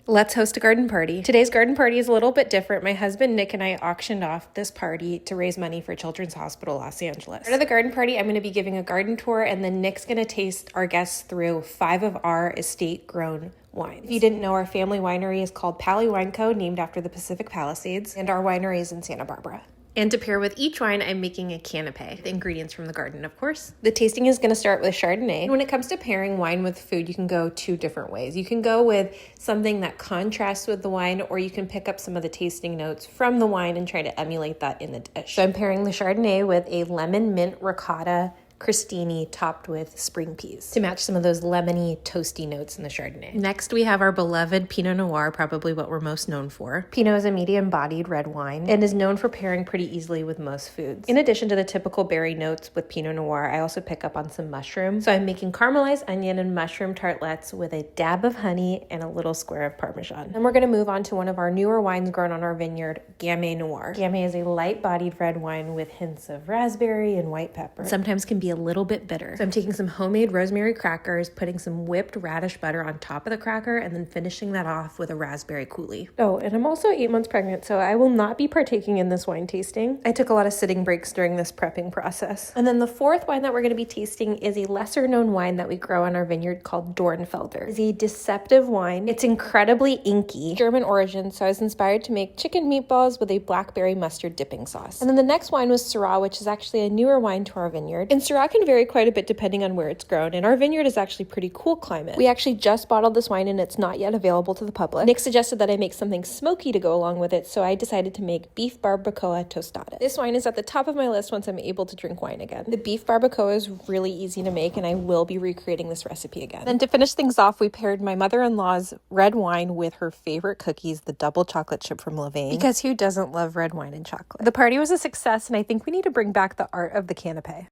Let's host a garden party. Today's garden party is a little bit different. My husband Nick and I auctioned off this party to raise money for Children's Hospital Los Angeles. Part of the garden party, I'm going to be giving a garden tour, and then Nick's going to taste our guests through 5 of our estate-grown wines. If you didn't know, our family winery is called Pali Wine Co., named after the Pacific Palisades, and our winery is in Santa Barbara. And to pair with each wine, I'm making a canapé. The ingredients from the garden, of course. The tasting is going to start with Chardonnay. When it comes to pairing wine with food, you can go 2 different ways. You can go with something that contrasts with the wine, or you can pick up some of the tasting notes from the wine and try to emulate that in the dish. So I'm pairing the Chardonnay with a lemon mint ricotta crostini topped with spring peas to match some of those lemony, toasty notes in the Chardonnay. Next, we have our beloved Pinot Noir, probably what we're most known for. Pinot is a medium-bodied red wine and is known for pairing pretty easily with most foods. In addition to the typical berry notes with Pinot Noir, I also pick up on some mushroom. So I'm making caramelized onion and mushroom tartlets with a dab of honey and a little square of Parmesan. Then we're going to move on to one of our newer wines grown on our vineyard, Gamay Noir. Gamay is a light-bodied red wine with hints of raspberry and white pepper. Sometimes can be a little bit bitter. So I'm taking some homemade rosemary crackers, putting some whipped radish butter on top of the cracker, and then finishing that off with a raspberry coulis. Oh, and I'm also 8 months pregnant, so I will not be partaking in this wine tasting. I took a lot of sitting breaks during this prepping process. And then the 4th wine that we're going to be tasting is a lesser known wine that we grow on our vineyard called Dornfelder. It's a deceptive wine. It's incredibly inky, German origin, so I was inspired to make chicken meatballs with a blackberry mustard dipping sauce. And then the next wine was Syrah, which is actually a newer wine to our vineyard. And Syrah can vary quite a bit depending on where it's grown, and our vineyard is actually pretty cool climate. We actually just bottled this wine and it's not yet available to the public. Nick suggested that I make something smoky to go along with it, so I decided to make beef barbacoa tostada. This wine is at the top of my list once I'm able to drink wine again. The beef barbacoa is really easy to make, and I will be recreating this recipe again. Then to finish things off, we paired my mother-in-law's red wine with her favorite cookies, the double chocolate chip from Levain, because who doesn't love red wine and chocolate? The party was a success, and I think we need to bring back the art of the canapé.